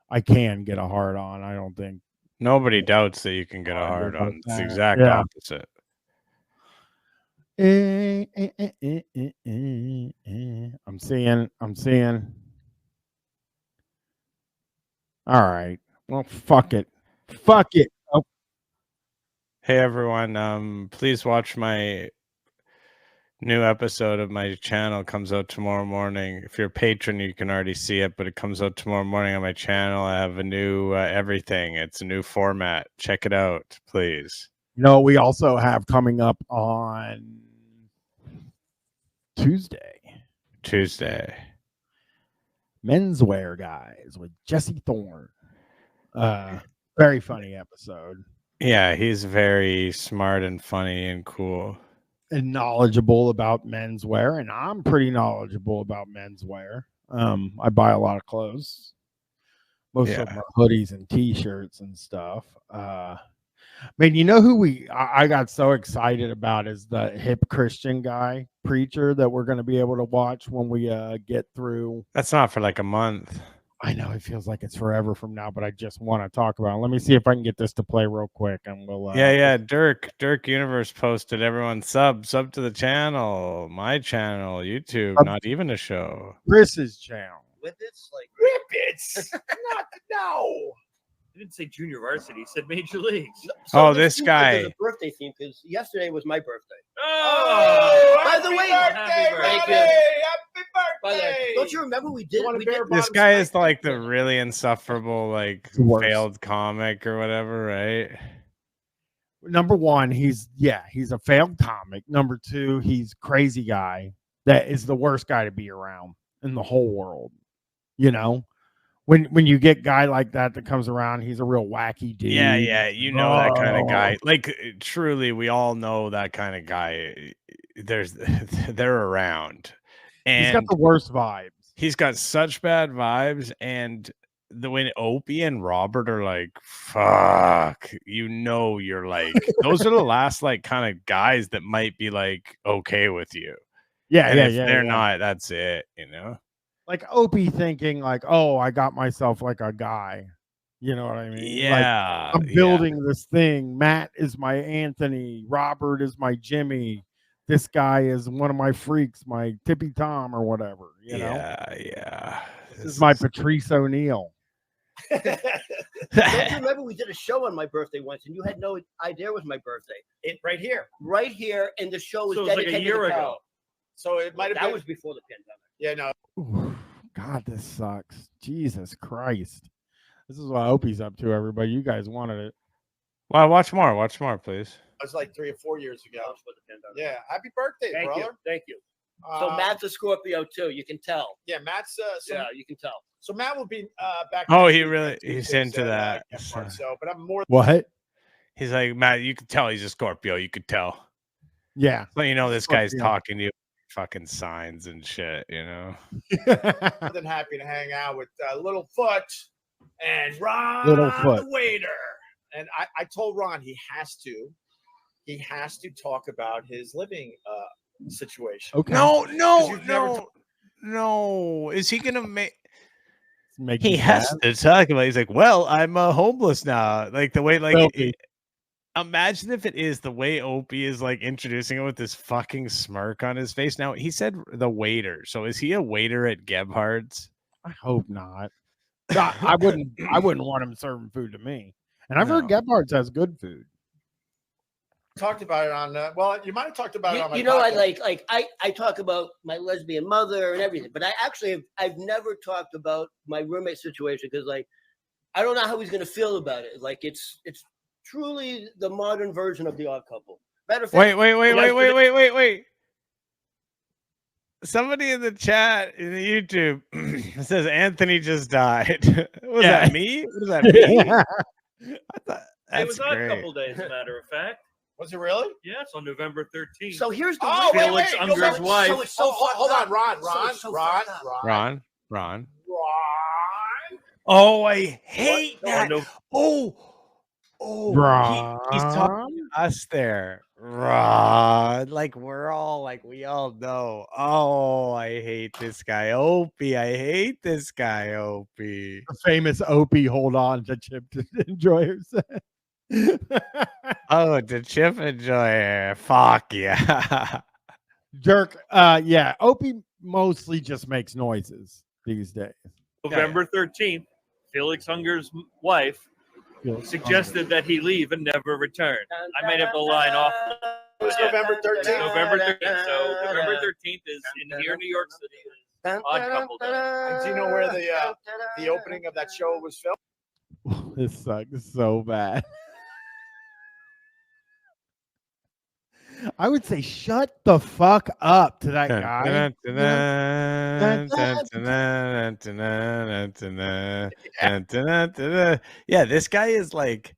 I can get a hard on. I don't think Nobody doubts that you can get a hard on. It's the exact yeah. opposite. I'm seeing. All right. Well, fuck it. Fuck it. Oh, Hey everyone, please watch my new episode of my channel. Comes out tomorrow morning. If you're a patron, you can already see it, but it comes out tomorrow morning on my channel. I have a new everything. It's a new format. Check it out, please. we also have coming up on Tuesday. Menswear Guys with Jesse Thorne. Very funny episode. Yeah, he's very smart and funny and cool. And knowledgeable about menswear, and I'm pretty knowledgeable about menswear. I buy a lot of clothes. Most of them are hoodies and t-shirts and stuff. Man, you know who I got so excited about is the hip Christian guy preacher that we're going to be able to watch when we get through. That's not for like a month. I know it feels like it's forever from now, but I just want to talk about it. Let me see if I can get this to play real quick, and we'll. Dirk Universe posted. Everyone sub to the channel, my channel, YouTube. Not even a show. Chris's channel. Whippets, like Whippets. Not no. He didn't say junior varsity. He said major leagues. So this guy. There's a birthday theme because yesterday was my birthday. Oh, by the way, happy birthday, thank you. Happy By the way, birthday. don't you remember we did? This guy is like the really insufferable, like failed comic or whatever, right? Number one, he's a failed comic. Number two, he's crazy guy that is the worst guy to be around in the whole world. You know, when you get guy like that comes around, he's a real wacky dude. Yeah, you know that kind of guy. Like truly, we all know that kind of guy. They're around, and he's got the worst vibes. He's got such bad vibes, and the way Opie and Robert are like, fuck, you're like, those are the last like kind of guys that might be like okay with you. Yeah, they're not, that's it, Like Opie thinking like, oh, I got myself like a guy. You know what I mean? Yeah. Like, I'm building this thing. Matt is my Anthony. Robert is my Jimmy. This guy is one of my freaks, my Tippy Tom or whatever. You know? Yeah. This is my Patrice O'Neill. Don't you remember we did a show on my birthday once, and you had no idea it was my birthday? Right here, and the show was So it was like dedicated a year to ago. Cal. So it might have been. That was before the pandemic. Yeah, no. Ooh, God, this sucks. Jesus Christ. This is what Opie's up to, everybody. You guys wanted it. Well, watch more, please. It was like 3 or 4 years ago. That was before the pandemic. Yeah, happy birthday, brother. Thank you. So Matt's a Scorpio too. You can tell. Yeah, Matt's. You can tell. So Matt will be back. Oh, he's into that. So, but I'm more. What? He's like, Matt, you could tell he's a Scorpio. You could tell. Yeah. But this guy's talking to you, fucking signs and shit, More than happy to hang out with Littlefoot and Ron, the waiter. And I told Ron he has to talk about his living situation. Okay. No. Is he gonna make? He has to talk about. He's like, well, I'm homeless now. Like the way, like, imagine if it is the way Opie is like introducing it with this fucking smirk on his face. Now he said the waiter. So is he a waiter at Gebhardt's? I hope not. I wouldn't want him serving food to me. And I've heard Gebhardt's has good food. Talked about it on. Well, you might have talked about it on my. I talk about my lesbian mother and everything, but I've never talked about my roommate situation because I don't know how he's going to feel about it. Like it's truly the modern version of The Odd Couple. Matter of fact, Wait. Somebody in the chat in the YouTube says Anthony just died. Was that me? Was that me? I thought It was on great. a couple days, as a matter of fact. Was it really? Yeah, it's on November 13th. So here's the Felix Unger's wife. So it's so hold on, Ron. Oh, I hate that. He's talking to us there. Like we're all like we all know. Oh, I hate this guy, Opie. I hate this guy, Opie. The famous Opie, hold on to Chip to enjoy herself. Oh, the Chip enjoyer. Fuck yeah. Jerk. Yeah, Opie mostly just makes noises these days. November 13th, Felix Hunger's wife suggested that he leave and never return. I might have the line off. It was November 13th. November 13th. So November 13th is in here, New York City. Odd Couple Day. And do you know where the opening of that show was filmed? This sucks so bad. I would say shut the fuck up to that guy. Yeah, this guy is like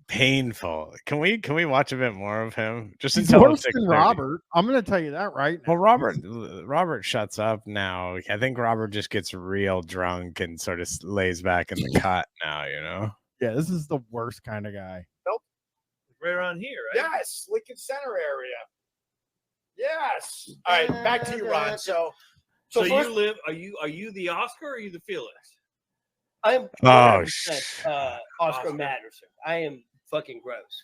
painful. Can we watch a bit more of him? Just He's until worse than Robert. I'm gonna tell you that right now. Well, Robert shuts up now. I think Robert just gets real drunk and sort of lays back in the cot now, you know? Yeah, this is the worst kind of guy. Nope. Right around here, right? Yes, Lincoln Center area. Yes. All right, back to you, Ron. So So first, you live? Are you the Oscar or are you the Felix? I am 100% Oscar Madison. I am fucking gross.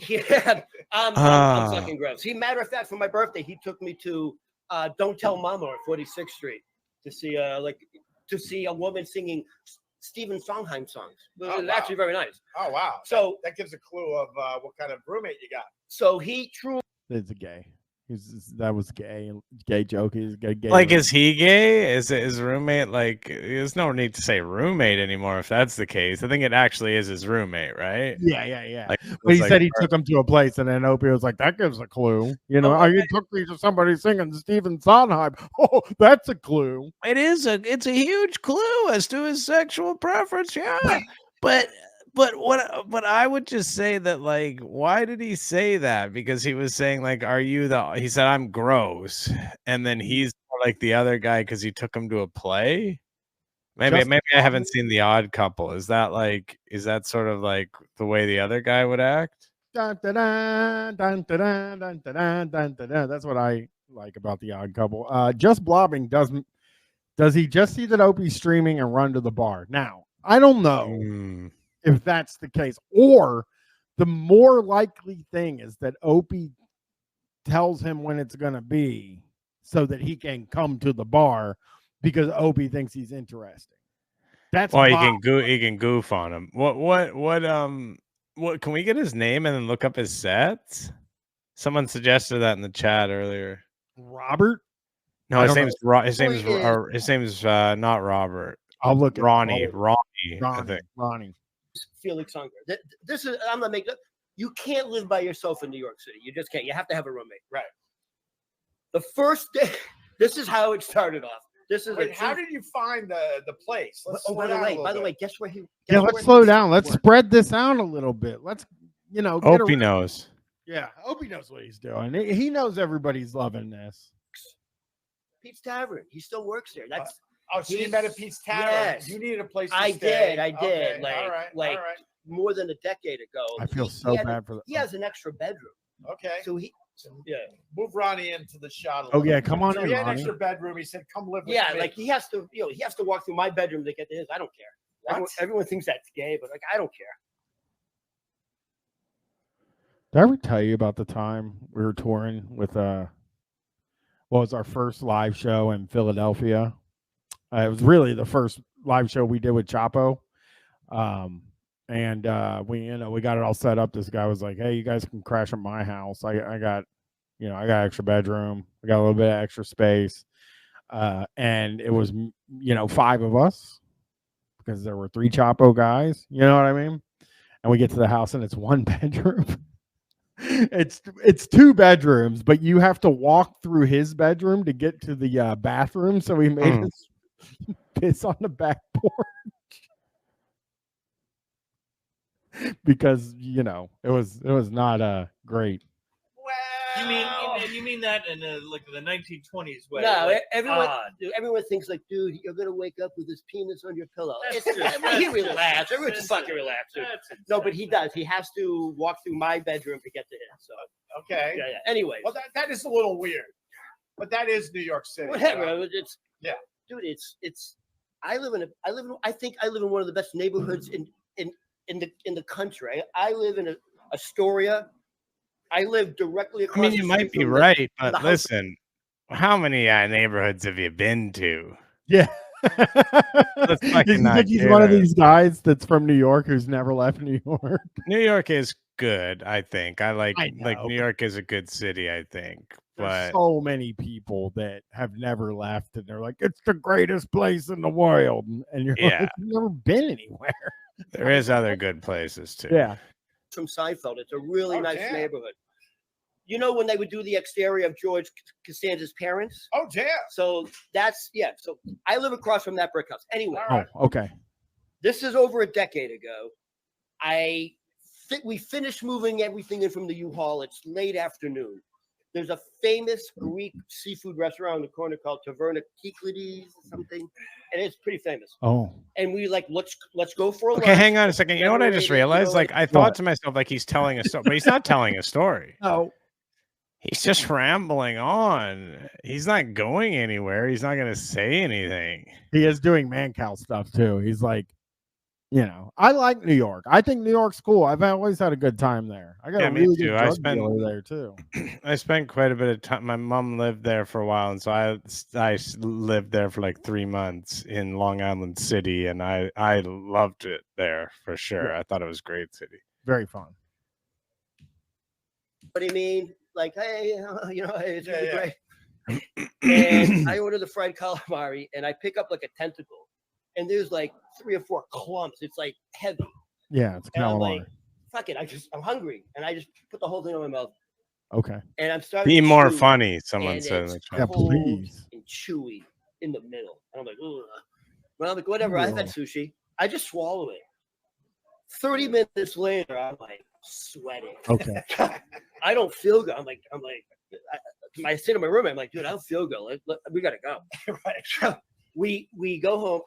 Yeah, I'm fucking gross. Matter of fact, for my birthday, he took me to Don't Tell Mama on 46th Street to see a woman singing Stephen Sondheim songs. It was actually very nice. Oh wow! So that gives a clue of what kind of roommate you got. So he truly. It's a gay. That was gay. Gay joke. He's gay. Like, is he gay? Is his roommate like? There's no need to say roommate anymore if that's the case. I think it actually is his roommate, right? Yeah. Like, but he said he took him to a place, and then Opie was like, "That gives a clue." You know, you took me to somebody singing Stephen Sondheim. Oh, that's a clue. It's a huge clue as to his sexual preference. Yeah, but I would just say that, like, why did he say that? Because he was saying, like, he said I'm gross, and then he's like the other guy because he took him to a play. Maybe I haven't seen The Odd Couple. Is that sort of like the way the other guy would act? Dun, dun, dun, dun, dun, dun, dun, dun, dun, dun. That's what I like about The Odd Couple. Just blobbing does he just see that Opie's streaming and run to the bar? Now, I don't know if that's the case, or the more likely thing is that Opie tells him when it's going to be so that he can come to the bar because Opie thinks he's interesting. That's he can goof on him. What can we get his name and then look up his sets? Someone suggested that in the chat earlier. Robert? No, his name's not Robert. I'll look at Ronnie, I think. Ronnie. Felix Unger. This is, I'm gonna make. You can't live by yourself in New York City. You just can't. You have to have a roommate. Right. The first day, this is how it started off. How did you find the place? By the way, guess where he? Let's slow down. Let's spread this out a little bit. Let's, Opie knows. Yeah, Opie knows what he's doing. He knows everybody's loving this. Pete's Tavern. He still works there. That's. So you met at Pete's Tavern. Yes. You needed a place to stay. I did. Okay. More than a decade ago. I feel so bad for that. He has an extra bedroom. Okay. So move Ronnie into the shot. Oh yeah, come on in. He had an Ronnie. extra bedroom. He said, "Come live with me." Yeah, like he has to walk through my bedroom to get to his. I don't care. Everyone thinks that's gay, but like I don't care. Did I ever tell you about the time we were touring with what was our first live show in Philadelphia? It was really the first live show we did with Chapo. And we got it all set up. This guy was like, "Hey, you guys can crash at my house. I got extra bedroom. I got a little bit of extra space." And it was, 5 of us because there were 3 Chapo guys. You know what I mean? And we get to the house and it's 1 bedroom. It's 2 bedrooms, but you have to walk through his bedroom to get to the bathroom. So he made us piss on the back porch because it was not great. You mean that in like the 1920s way. No, like, everyone thinks like, dude, you're gonna wake up with this penis on your pillow. He relaxed. Everyone's fucking relaxed. No, but he does. He has to walk through my bedroom to get to him. So okay. yeah. Anyway, well, that is a little weird, but that is New York City. Whatever. It's dude. I think I live in one of the best neighborhoods in the country. I live in Astoria. I live directly across. I mean, you might be right, but listen, how many neighborhoods have you been to? Yeah. Let's fucking not he's one of these guys that's from New York who's never left New York. New York is good, I think. I like New York is a good city, I think. But there's so many people that have never left, and they're like, it's the greatest place in the world. And you're like, you've never been anywhere. There is other good places too. Yeah. From Seinfeld. It's a really nice neighborhood. You know when they would do the exterior of George Costanza's parents? Oh, yeah. So that's, So I live across from that brick house. Anyway. Oh, okay. This is over a decade ago. We finished moving everything in from the U-Haul. It's late afternoon. There's a famous Greek seafood restaurant on the corner called Taverna Kyklades or something. And it's pretty famous. Oh. And we like, let's go for a lunch. Okay, hang on a second. You know what I just realized? Like, I thought to myself, like, he's telling a story, but he's not telling a story. No. He's just rambling on. He's not going anywhere. He's not going to say anything. He is doing man cow stuff too. He's like, I like New York. I think New York's cool. I've always had a good time there. I got a really good drug dealer there too. I spent quite a bit of time. My mom lived there for a while, and so I lived there for like 3 months in Long Island City, and I loved it there for sure. I thought it was a great city. Very fun. What do you mean? Like, hey, it's really great. And I order the fried calamari, and I pick up like a tentacle. And there's like 3 or 4 clumps. It's like heavy. Yeah, it's calamari. I'm like, fuck it. I'm hungry. And I just put the whole thing in my mouth. Okay. And I'm starting Be to more chew, funny, someone said. Yeah, please. And chewy in the middle. And I'm like, ugh. Well, I'm like, whatever. I've had sushi. I just swallow it. 30 minutes later, I'm like sweating. Okay. I don't feel good. I'm like, I sit in my room. I'm like, dude, I don't feel good. We gotta go. Right. So we go home.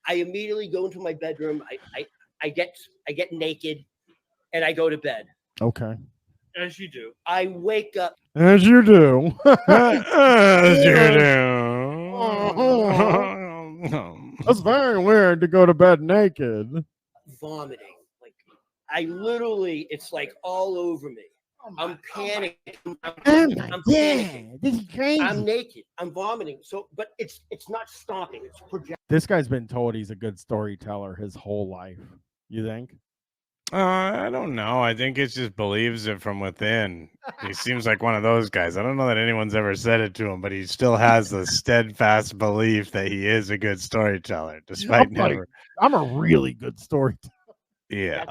I immediately go into my bedroom. I get naked, and I go to bed. Okay. As you do. I wake up. As you do. As you do. That's very weird to go to bed naked. Vomiting. Like I literally, it's like all over me. I'm panicking. I'm panicking. This is crazy. I'm naked. I'm vomiting. So, but it's not stopping. It's projecting. This guy's been told he's a good storyteller his whole life. You think? I don't know. I think it just believes it from within. He seems like one of those guys. I don't know that anyone's ever said it to him, but he still has the steadfast belief that he is a good storyteller, despite never. I'm a really good storyteller. Yeah.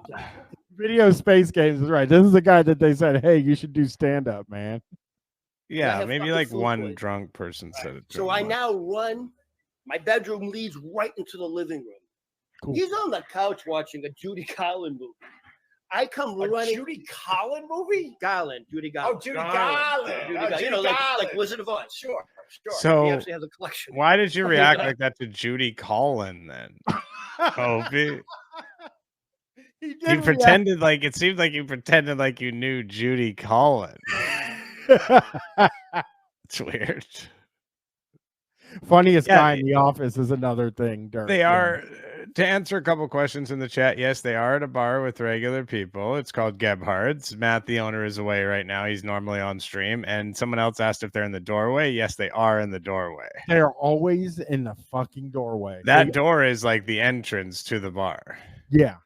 Video Space Games is right. This is the guy that they said, hey, you should do stand-up, man. Yeah, maybe like one drunk person said it. So I now run. My bedroom leads right into the living room. Cool. He's on the couch watching a Judy Garland movie. I come running. Judy Garland movie? Judy Garland. Oh, Judy Garland. You know, like Wizard of Oz. Sure. So he actually has a collection. Why did you react like that to Judy Garland then, Opie? You pretended like it seemed like you pretended like you knew Judy Garland. It's weird. Funniest guy in the office is another thing. Dirk. They are, to answer a couple questions in the chat. Yes, they are at a bar with regular people. It's called Gebhard's. Matt, the owner, is away right now. He's normally on stream. And someone else asked if they're in the doorway. Yes, they are in the doorway. They are always in the fucking doorway. That door is like the entrance to the bar. Yeah.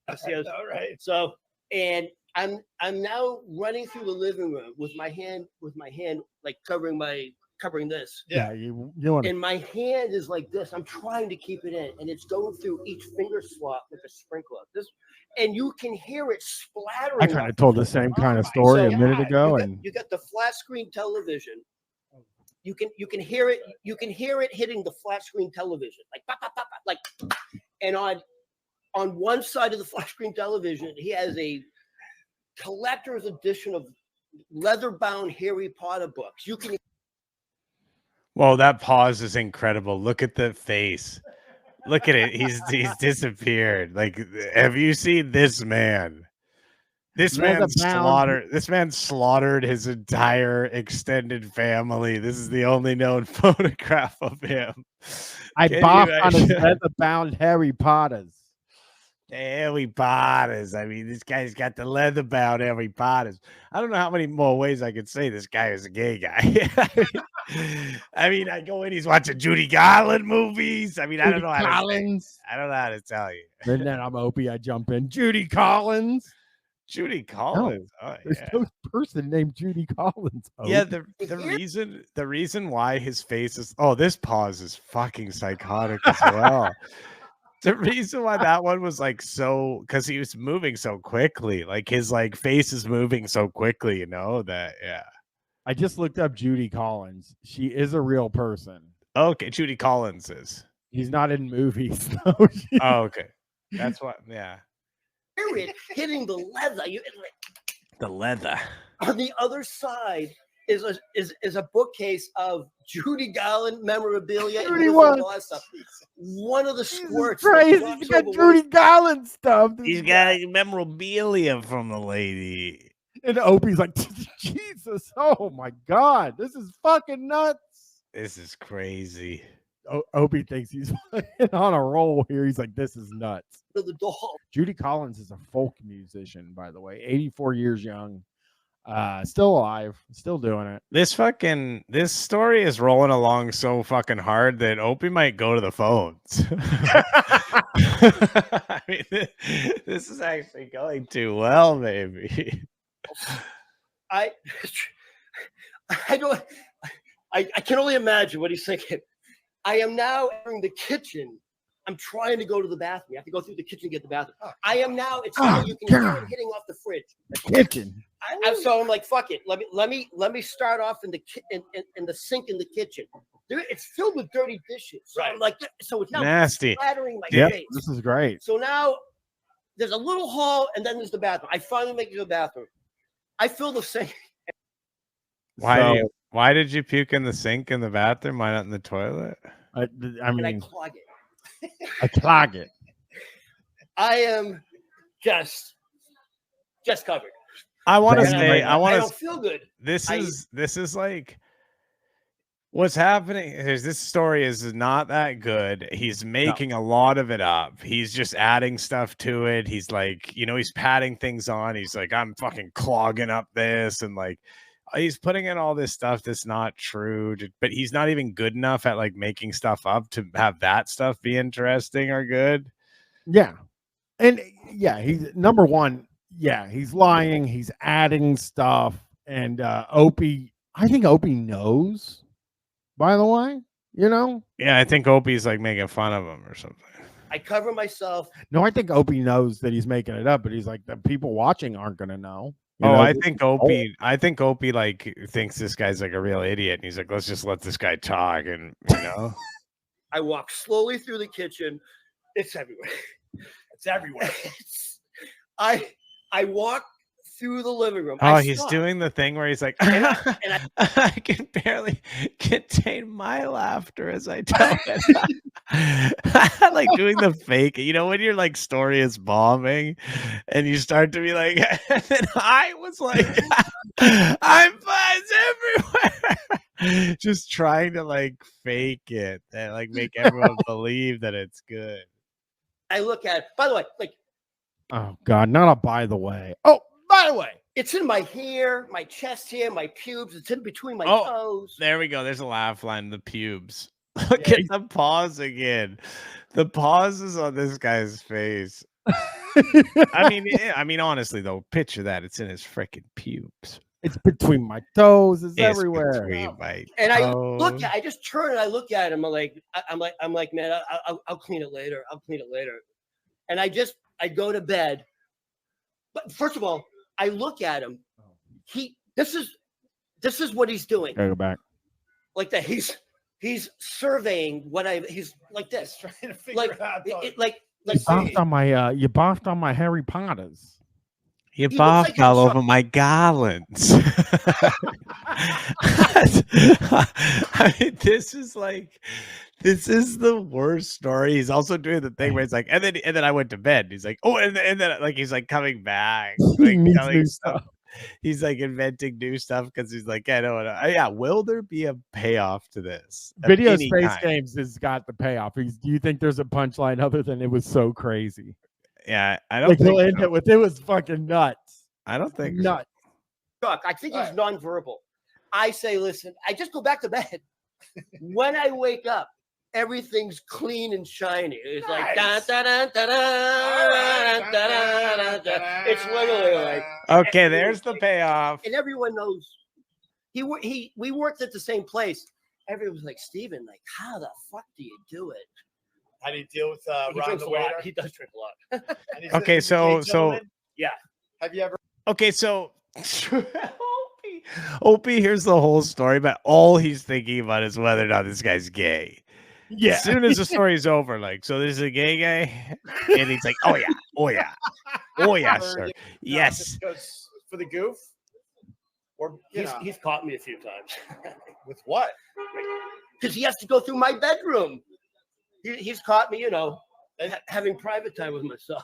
All right. So, and I'm now running through the living room with my hand like covering this. Yeah. You want and my hand is like this. I'm trying to keep it in, and it's going through each finger slot with a sprinkler. And you can hear it splattering. I kind of told the same kind of story a minute ago, you got the flat screen television. You can hear it. You can hear it hitting the flat screen television, like pop, pop, pop, pop, like, and on one side of the flat screen television, he has a collector's edition of leather-bound Harry Potter books. You can. Well, that pause is incredible. Look at the face. Look at it. He's disappeared. Like, have you seen this man? This man slaughtered his entire extended family. This is the only known photograph of him. I bopped on his leather-bound Harry Potters. Harry Potters. I mean, this guy's got the leather-bound Harry Potters. I don't know how many more ways I could say this guy is a gay guy. I mean, I go in, he's watching Judy Garland movies. I mean, I don't know how to tell you. And then I'm Opie. I jump in. Judy Collins. Judy Collins. No, oh, there's yeah. no person named Judy Collins. Yeah, the reason why his face is this pause is fucking psychotic as well. The reason why that one was like so because he was moving so quickly, like his like face is moving so quickly, you know that. Yeah, I just looked up Judy Collins. She is a real person. Okay, Judy Collins is. He's not in movies. No, oh, okay, that's what. Yeah, hitting the leather. The leather. On the other side is a bookcase of Judy Garland memorabilia and stuff. One of the squirts. He's got Judy Garland stuff. He's got memorabilia from the lady. And Opie's like, Jesus, oh my God, this is fucking nuts. This is crazy. Opie thinks he's on a roll here. He's like, this is nuts. The doll. Judy Collins is a folk musician, by the way, 84 years young. Still alive, still doing it. This story is rolling along so fucking hard that Opie might go to the phones. I mean, this is actually going too well, maybe. I can only imagine what he's thinking. I am now entering the kitchen. I'm trying to go to the bathroom. You have to go through the kitchen to get the bathroom. I am now. It's you can hear it hitting off the fridge. The kitchen. So I'm like, fuck it. Let me start off in the sink in the kitchen. It's filled with dirty dishes. So I'm like, so it's now nasty, splattering my face. This is great. So now there's a little hall, and then there's the bathroom. I finally make it to the bathroom. I fill the sink. Why did you puke in the sink in the bathroom? Why not in the toilet? I mean, I clog it. I clog it. I am just covered. I want to say, I don't feel good. This is like what's happening. This story is not that good. He's making a lot of it up. He's just adding stuff to it. He's like, he's padding things on. He's like, I'm fucking clogging up this, and like, he's putting in all this stuff that's not true, but he's not even good enough at like making stuff up to have that stuff be interesting or good. Yeah. And yeah, he's number one. Yeah, he's lying. He's adding stuff. And Opie, I think Opie knows, by the way, Yeah, I think Opie's like making fun of him or something. I cover myself. No, I think Opie knows that he's making it up, but he's like, the people watching aren't going to know. I think Opie like thinks this guy's like a real idiot, and he's like, let's just let this guy talk, and I walk slowly through the kitchen. It's everywhere. It's everywhere. I walk through the living room. He's doing the thing where he's like, I can barely contain my laughter as I tell it. Like doing the fake, when your like story is bombing and you start to be like, and then I was like, I'm fuzz everywhere. Just trying to like fake it and like make everyone believe that it's good. I look at it. By the way, like, oh God, not a by the way. Oh, by the way. It's in my hair, my chest hair, my pubes. It's in between my toes. There we go. There's a laugh line. The pubes. Look at the pause again. The pauses on this guy's face. I mean, honestly though, picture that. It's in his freaking pubes. It's between my toes. It's everywhere. I just turn and I look at him. I'm like, man, I'll clean it later. And I go to bed. But first of all, I look at him. This is what he's doing. Gotta go back. Like that. He's surveying he's like this, trying to figure out. You bopped on my Harry Potters. You barfed all over my garlands. I mean, this is the worst story. He's also doing the thing where it's like, and then I went to bed. He's like, oh, and then like he's like coming back, like telling stuff. He's like inventing new stuff because he's like, I don't know. Yeah, will there be a payoff to this? Video Space Games has got the payoff. Do you think there's a punchline other than it was so crazy? Yeah, I don't think he'll end it with it was fucking nuts. I don't think nuts. Chuck, I think he's nonverbal. I say, listen, I just go back to bed. When I wake up, everything's clean and shiny. It's like it's literally like okay. There's the payoff, and everyone knows. We worked at the same place. Everyone was like, Steven, like, how the fuck do you do it? How do you deal with Ron the waiter? He does drink a lot. Okay, so yeah. Have you ever? Okay, so Opie here's the whole story, but all he's thinking about is whether or not this guy's gay. Yeah. As soon as the story's over, like, so this is a gay guy, and he's like, oh yeah, sir, yes. For the goof, or he's caught me a few times. With what? Because he has to go through my bedroom. He's caught me, having private time with myself.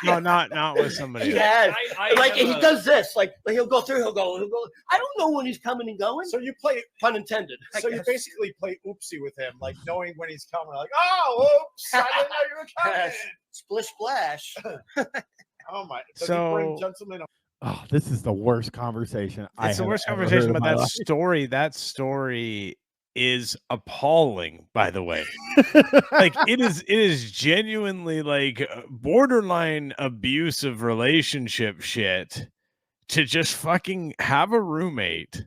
No, not with somebody. Yes. He does this. Like he'll go through. He'll go. I don't know when he's coming and going. So you play, pun intended. So you basically play oopsie with him, like knowing when he's coming. Like, oh, oops, I didn't know you were coming. Splish splash. Oh my! So, gentlemen. Oh, this is the worst conversation. It's the worst conversation, but that story is appalling, by the way. Like it is genuinely like borderline abusive relationship shit to just fucking have a roommate.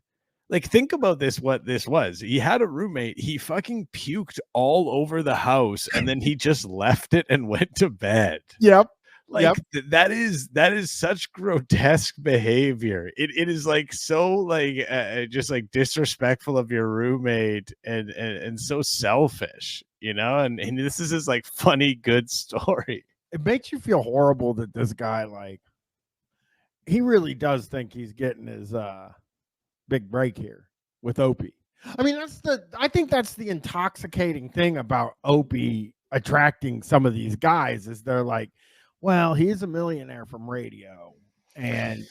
Like, think about this, what this was. He had a roommate, he fucking puked all over the house, and then he just left it and went to bed. Yep. Like that is such grotesque behavior. It is like so like just like disrespectful of your roommate and so selfish, and this is his like funny good story. It makes you feel horrible that this guy, like, he really does think he's getting his big break here with Opie. I mean, I think that's the intoxicating thing about Opie attracting some of these guys is they're like, well, he's a millionaire from radio, and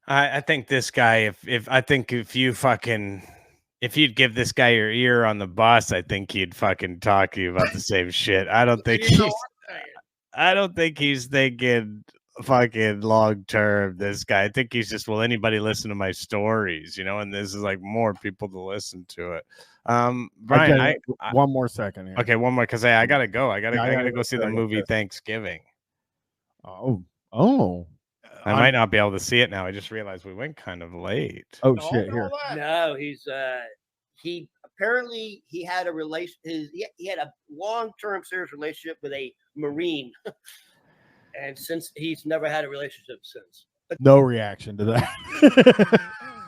I think this guy, if you'd give this guy your ear on the bus, I think he'd fucking talk to you about the same shit. I don't think he's thinking fucking long term. This guy, I think he's just, will anybody listen to my stories? And this is like more people to listen to it. Brian, okay, one more second here. Okay, one more, because I gotta go. I gotta go see the movie Thanksgiving. Oh. I might not be able to see it now. I just realized we went kind of late. Oh shit! Here. No, he's he apparently he had a he had a long-term serious relationship with a Marine, and since he's never had a relationship since. No reaction to that.